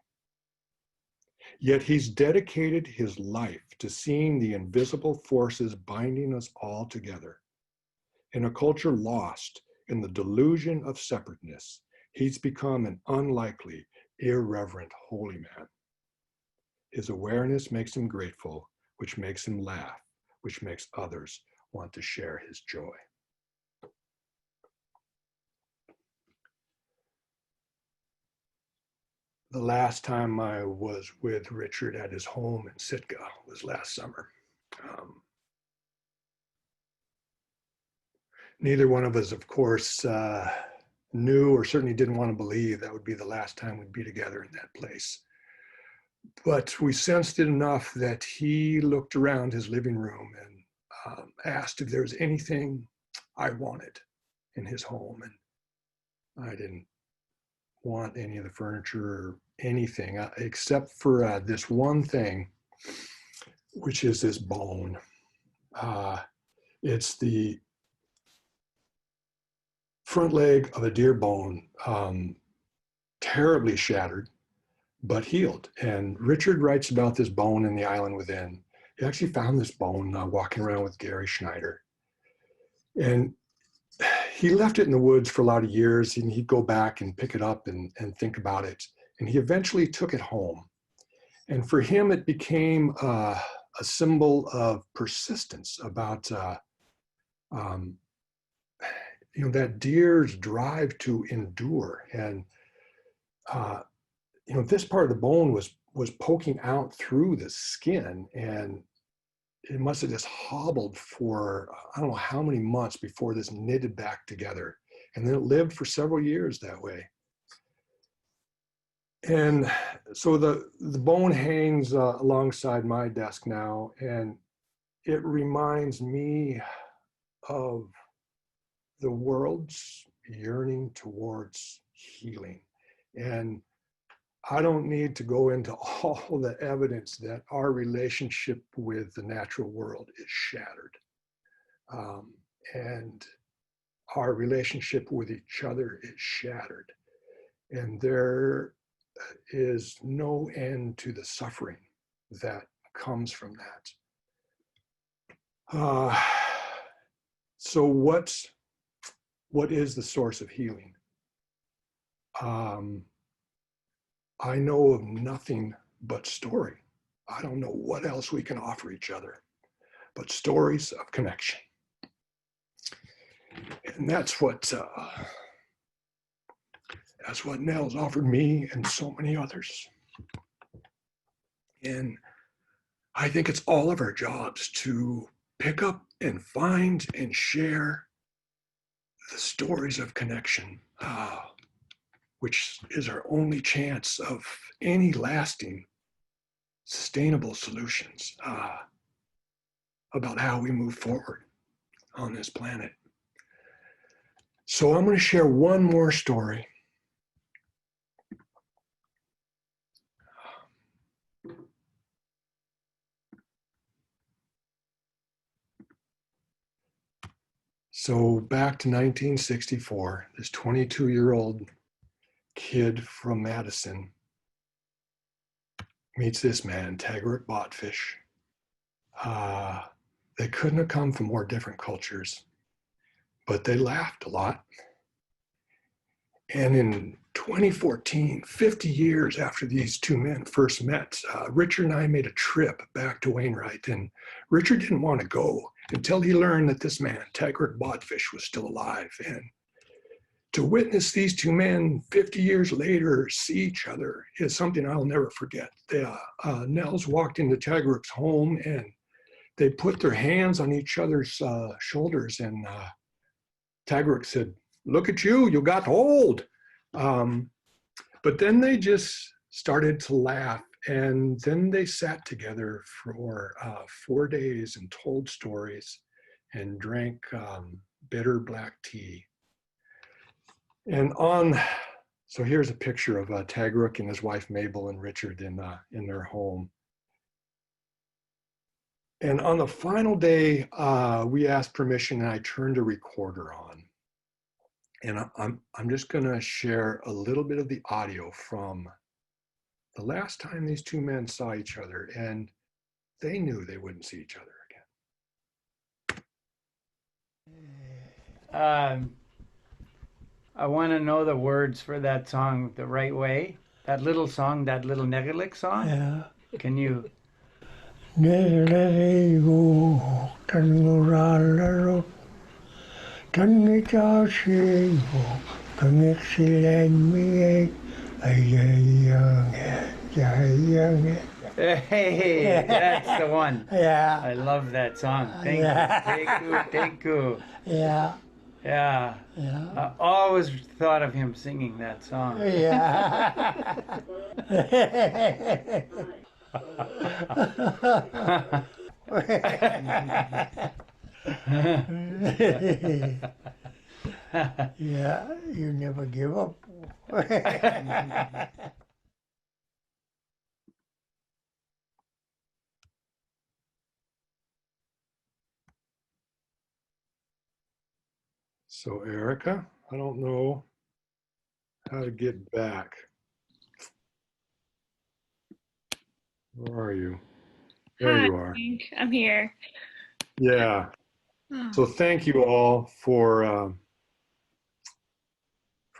Yet he's dedicated his life to seeing the invisible forces binding us all together. In a culture lost in the delusion of separateness, he's become an unlikely, irreverent holy man. His awareness makes him grateful, which makes him laugh, which makes others want to share his joy. The last time I was with Richard at his home in Sitka was last summer. Neither one of us, of course, knew or certainly didn't want to believe that would be the last time we'd be together in that place. But we sensed it enough that he looked around his living room and asked if there was anything I wanted in his home. And I didn't want any of the furniture or anything except for this one thing, which is this bone. It's the front leg of a deer bone, terribly shattered, but healed. And Richard writes about this bone in The Island Within. He actually found this bone walking around with Gary Schneider. And he left it in the woods for a lot of years, and he'd go back and pick it up and think about it. And he eventually took it home. And for him, it became a symbol of persistence about that deer's drive to endure. And this part of the bone was poking out through the skin, and it must have just hobbled for, I don't know how many months before this knitted back together. And then it lived for several years that way. And so the bone hangs alongside my desk now, and it reminds me of the world's yearning towards healing. And I don't need to go into all the evidence that our relationship with the natural world is shattered. And our relationship with each other is shattered. And there is no end to the suffering that comes from that. So what is the source of healing? I know of nothing but story. I don't know what else we can offer each other, but stories of connection. And that's what Nels offered me and so many others. And I think it's all of our jobs to pick up and find and share the stories of connection, which is our only chance of any lasting, sustainable solutions about how we move forward on this planet. So I'm going to share one more story. So back to 1964, this 22-year-old kid from Madison meets this man, Tagarok Botfish. They couldn't have come from more different cultures, but they laughed a lot. And in 2014, 50 years after these two men first met, Richard and I made a trip back to Wainwright, and Richard didn't want to go until he learned that this man, Tagarok Botfish, was still alive. And to witness these two men 50 years later see each other is something I'll never forget. Nels walked into Tagarok's home, and they put their hands on each other's shoulders, and Tagarok said, "Look at you, you got old." But then they just started to laugh, and then they sat together for 4 days and told stories and drank bitter black tea. And so here's a picture of Tagarok and his wife Mabel and Richard in their home. And on the final day, we asked permission, and I turned a recorder on. And I'm just going to share a little bit of the audio from the last time these two men saw each other, and they knew they wouldn't see each other again. I want to know the words for that song the right way. That little song, that little Negelik song. Yeah. Can you? Hey, that's the one. Yeah. I love that song. Thank you. Thank you. Yeah. Yeah. Yeah. I always thought of him singing that song. Yeah. Yeah, you never give up. So Erica, I don't know how to get back. Where are you? There Hi, you are. Hank. I'm here. Yeah. Oh, So thank you all for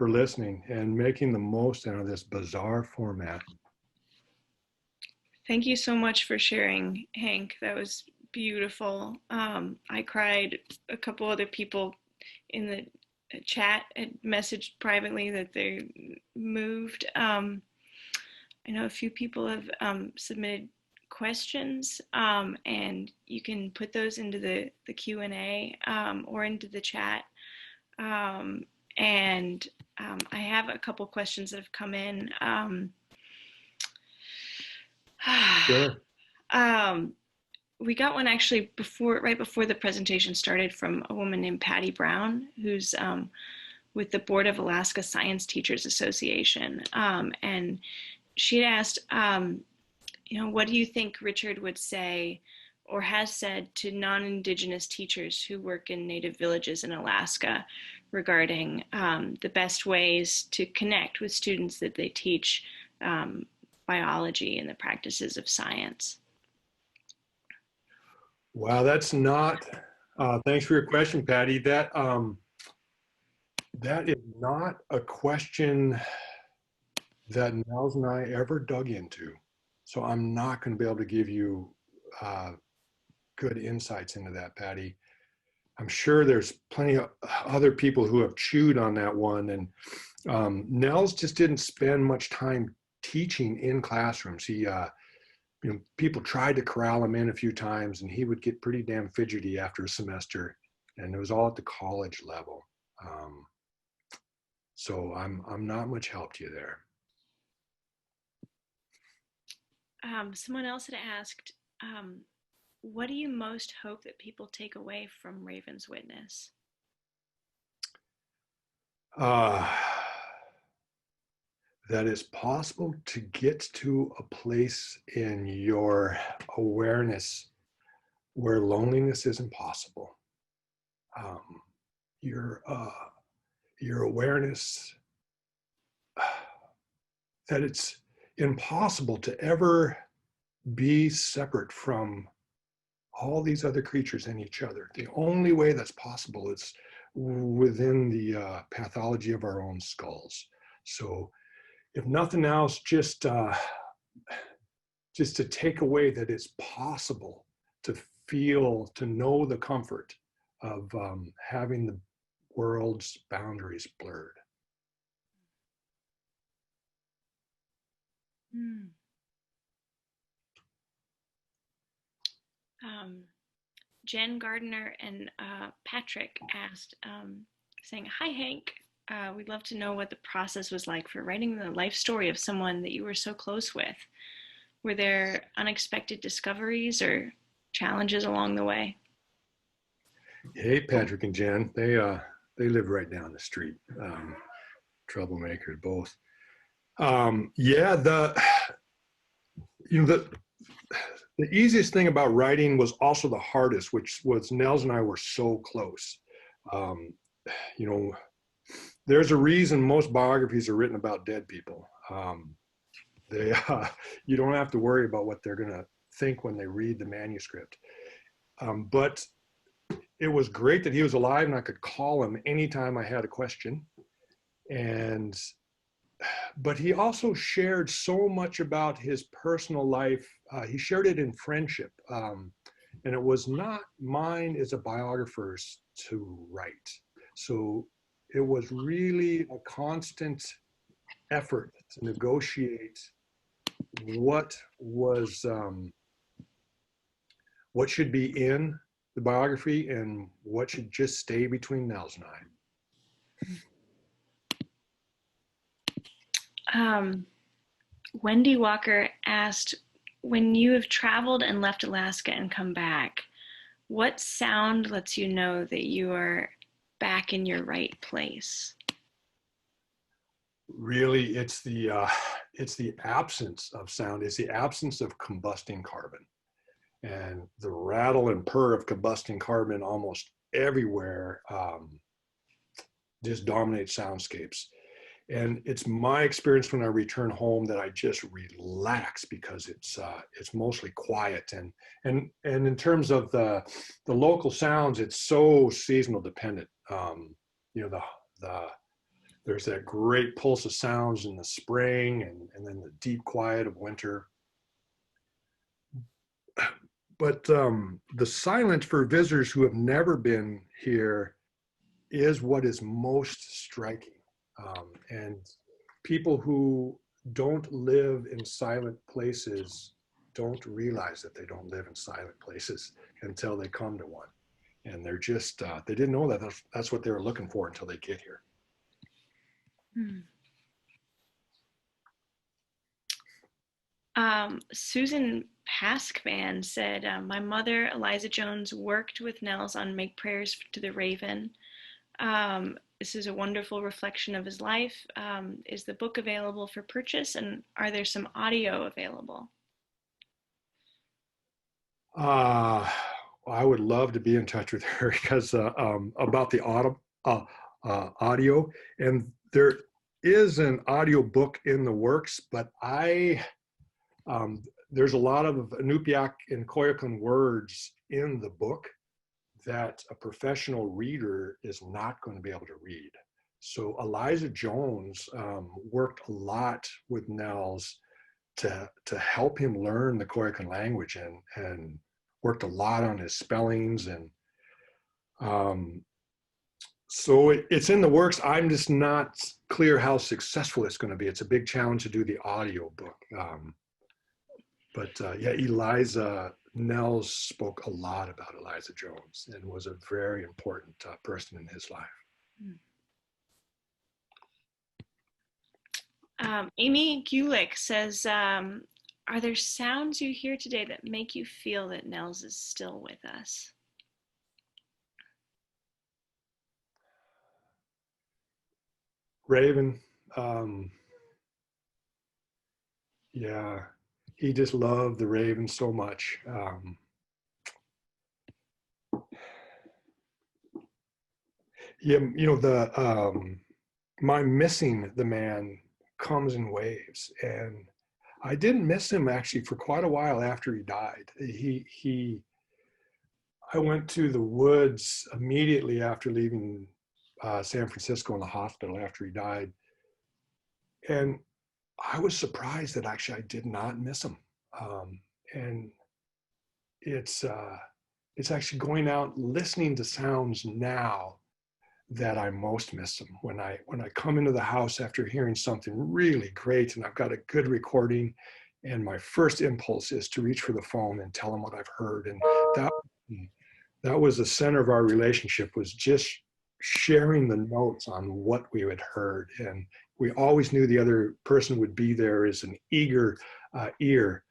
listening and making the most out of this bizarre format. thank you so much for sharing, Hank. That was beautiful. I cried. A couple other people in the chat had messaged privately that they moved. I know a few people have submitted questions, and you can put those into the Q&A or into the chat. And I have a couple questions that have come in. Sure. We got one actually right before the presentation started from a woman named Patty Brown, who's with the Board of Alaska Science Teachers Association. And she had asked, what do you think Richard would say or has said to non-Indigenous teachers who work in Native villages in Alaska regarding the best ways to connect with students that they teach biology and the practices of science? Wow, that's not, thanks for your question, Patty. That is not a question that Nels and I ever dug into. So I'm not going to be able to give you good insights into that, Patty. I'm sure there's plenty of other people who have chewed on that one. And Nels just didn't spend much time teaching in classrooms. He, people tried to corral him in a few times, and he would get pretty damn fidgety after a semester. And it was all at the college level. So I'm not much help to you there. Someone else had asked, what do you most hope that people take away from Raven's Witness? That it's possible to get to a place in your awareness where loneliness isn't possible. Your awareness that it's impossible to ever be separate from all these other creatures and each other. The only way that's possible is within the pathology of our own skulls. So if nothing else, just to take away that it's possible to feel, to know the comfort of having the world's boundaries blurred. Jen Gardner and Patrick asked, saying, "Hi, Hank. We'd love to know what the process was like for writing the life story of someone that you were so close with. Were there unexpected discoveries or challenges along the way?" Hey, Patrick and Jen, they live right down the street. Troublemakers both. Yeah, the easiest thing about writing was also the hardest, which was Nels and I were so close. There's a reason most biographies are written about dead people. You don't have to worry about what they're going to think when they read the manuscript. But it was great that he was alive and I could call him anytime I had a question. But he also shared so much about his personal life. He shared it in friendship. And it was not mine as a biographer's to write. So it was really a constant effort to negotiate what should be in the biography and what should just stay between Nels and I. Wendy Walker asked, when you have traveled and left Alaska and come back, what sound lets you know that you are back in your right place? Really, it's the absence of sound. It's the absence of combusting carbon. And the rattle and purr of combusting carbon almost everywhere just dominates soundscapes. And it's my experience when I return home that I just relax because it's mostly quiet. And in terms of the local sounds, it's so seasonal dependent. There's that great pulse of sounds in the spring and then the deep quiet of winter. But the silence for visitors who have never been here is what is most striking. And people who don't live in silent places don't realize that they don't live in silent places until they come to one. And they're just, they didn't know that that's what they were looking for until they get here. Susan Paskvan said, my mother, Eliza Jones, worked with Nels on Make Prayers to the Raven. This is a wonderful reflection of his life. Is the book available for purchase, and are there some audio available? I would love to be in touch with her because about the audio, and there is an audio book in the works, but there's a lot of Inupiaq and Koyukon words in the book that a professional reader is not going to be able to read. So Eliza Jones worked a lot with Nels to help him learn the Koyukon language, and worked a lot on his spellings, and so it's in the works. I'm just not clear how successful it's going to be. It's a big challenge to do the audio book. But yeah, Nels spoke a lot about Eliza Jones and was a very important person in his life. Amy Gulick says, are there sounds you hear today that make you feel that Nels is still with us? Raven, yeah, he just loved the raven so much. Yeah, you know, my missing the man comes in waves, and I didn't miss him actually for quite a while after he died. I went to the woods immediately after leaving San Francisco in the hospital after he died, and I was surprised that actually I did not miss him. And it's actually going out listening to sounds now that I most miss them. When I come into the house after hearing something really great and I've got a good recording, and my first impulse is to reach for the phone and tell them what I've heard. And that was the center of our relationship, was just sharing the notes on what we had heard. And we always knew the other person would be there as an eager ear.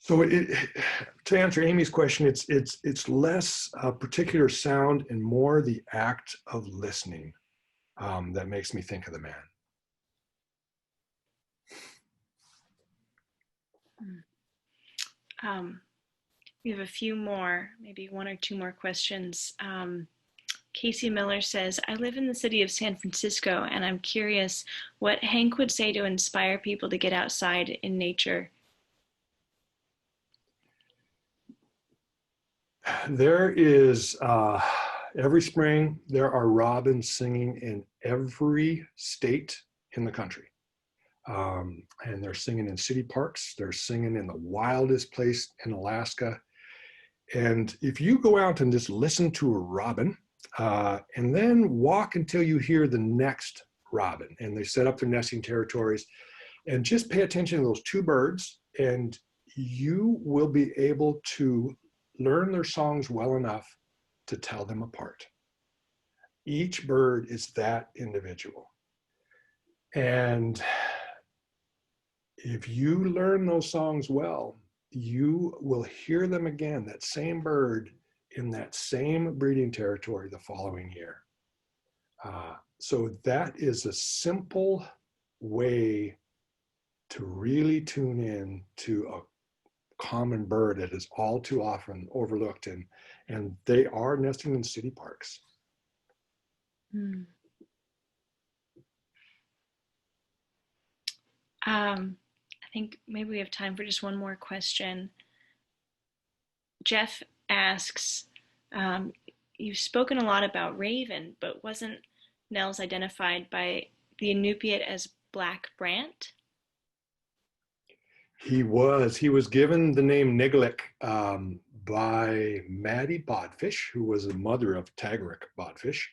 So to answer Amy's question, it's less a particular sound and more the act of listening that makes me think of the man. We have a few more, maybe one or two more questions. Casey Miller says, I live in the city of San Francisco, and I'm curious what Hank would say to inspire people to get outside in nature. There is, every spring, there are robins singing in every state in the country. And they're singing in city parks. They're singing in the wildest place in Alaska. And if you go out and just listen to a robin, and then walk until you hear the next robin, and they set up their nesting territories, and just pay attention to those two birds, and you will be able to learn their songs well enough to tell them apart. Each bird is that individual. And if you learn those songs well, you will hear them again, that same bird in that same breeding territory the following year. So that is a simple way to really tune in to a common bird that is all too often overlooked, and they are nesting in city parks. I think maybe we have time for just one more question. Jeff asks, you've spoken a lot about raven, but wasn't Nels identified by the Inupiat as Black Brant? He was given the name Nigalik by Maddie Bodfish, who was the mother of Tagrick Bodfish.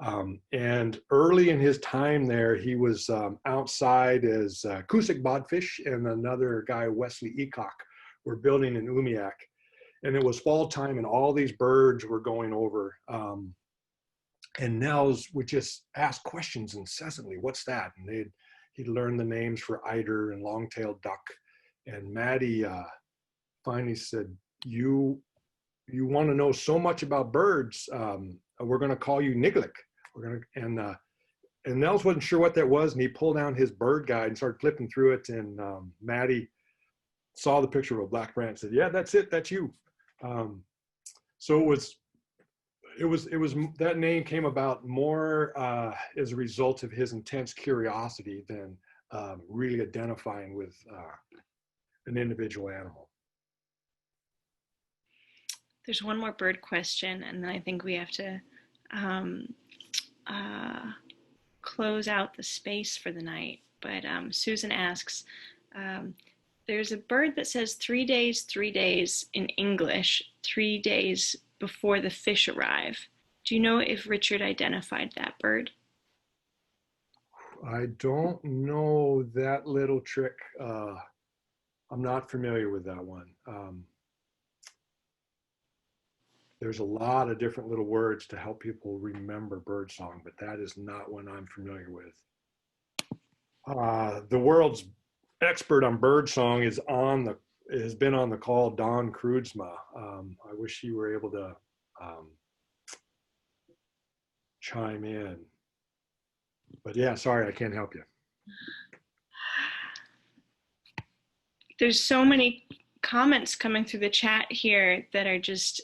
And early in his time there, he was outside as Kusik Bodfish and another guy, Wesley Eacock, were building in Umiak. And it was fall time and all these birds were going over. And Nels would just ask questions incessantly. What's that? And he'd learn the names for eider and long-tailed duck. And Maddie finally said, you want to know so much about birds, we're going to call you Niglik. And Nels wasn't sure what that was, and he pulled down his bird guide and started flipping through it. And Maddie saw the picture of a black brant and said, "Yeah, that's it. That's you." So it was that name came about more as a result of his intense curiosity than really identifying with an individual animal. There's one more bird question, and then I think we have to close out the space for the night. But Susan asks, there's a bird that says 3 days in English, 3 days before the fish arrive. Do you know if Richard identified that bird? I don't know that little trick. I'm not familiar with that one. There's a lot of different little words to help people remember birdsong, but that is not one I'm familiar with. The world's expert on birdsong has been on the call, Don Krudsma. I wish you were able to chime in. But yeah, sorry, I can't help you. There's so many comments coming through the chat here that are just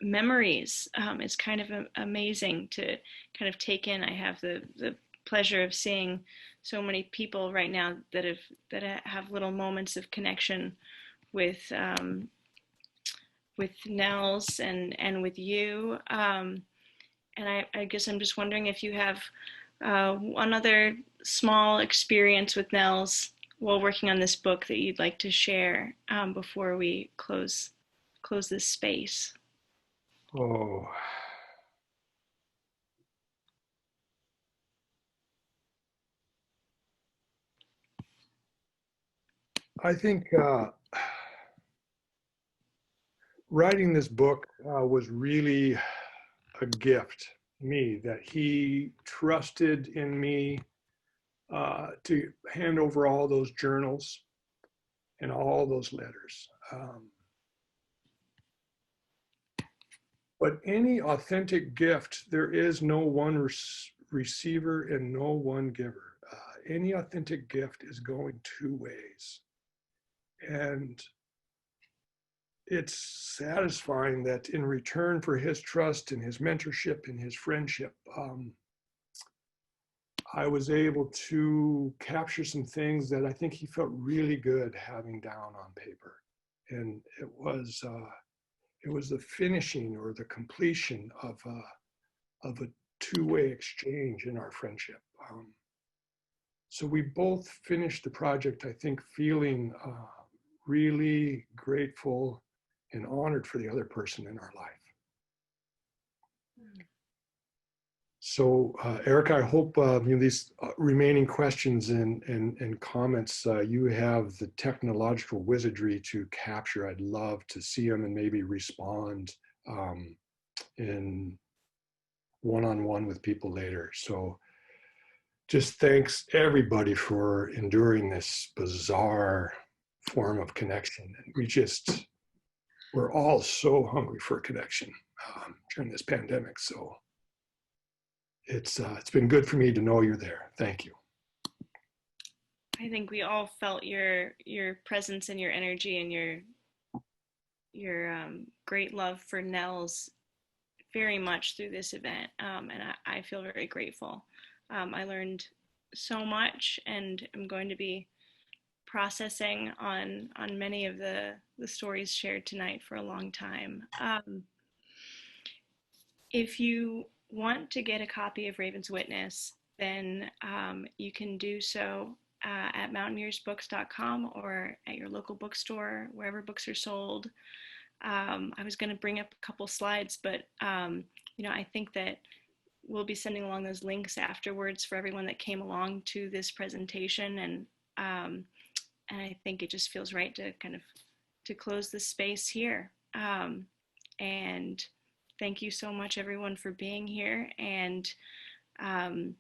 memories. It's kind of amazing to kind of take in. I have the pleasure of seeing so many people right now that have little moments of connection with Nels and with you. And I guess I'm just wondering if you have one other small experience with Nels while working on this book that you'd like to share before we close this space. Oh. I think writing this book was really a gift to me, that he trusted in me to hand over all those journals and all those letters. But any authentic gift, there is no one receiver and no one giver. Any authentic gift is going two ways. And it's satisfying that in return for his trust and his mentorship and his friendship, I was able to capture some things that I think he felt really good having down on paper. And it was the finishing or the completion of a two-way exchange in our friendship. So we both finished the project, I think, feeling really grateful and honored for the other person in our life. So, Erica, I hope these remaining questions and comments, you have the technological wizardry to capture. I'd love to see them and maybe respond in one-on-one with people later. So just thanks everybody for enduring this bizarre form of connection. And we're all so hungry for connection during this pandemic. So it's been good for me to know you're there. Thank you. I think we all felt your presence and your energy and your great love for Nels very much through this event, and I feel very grateful. I learned so much, and I'm going to be processing on many of the stories shared tonight for a long time. If you want to get a copy of Raven's Witness, then you can do so at mountaineersbooks.com or at your local bookstore, wherever books are sold. I was going to bring up a couple slides, but I think that we'll be sending along those links afterwards for everyone that came along to this presentation. And I think it just feels right to kind of to close the space here. And thank you so much, everyone, for being here. And I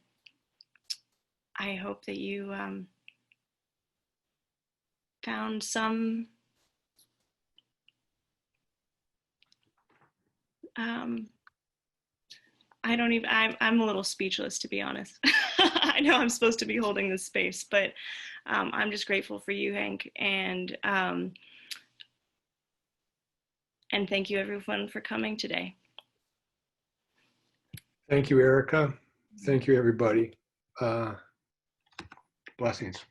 hope that you found some I'm a little speechless, to be honest. I know I'm supposed to be holding this space, but I'm just grateful for you, Hank, and thank you everyone for coming today. Thank you, Erica. Thank you, everybody. Blessings.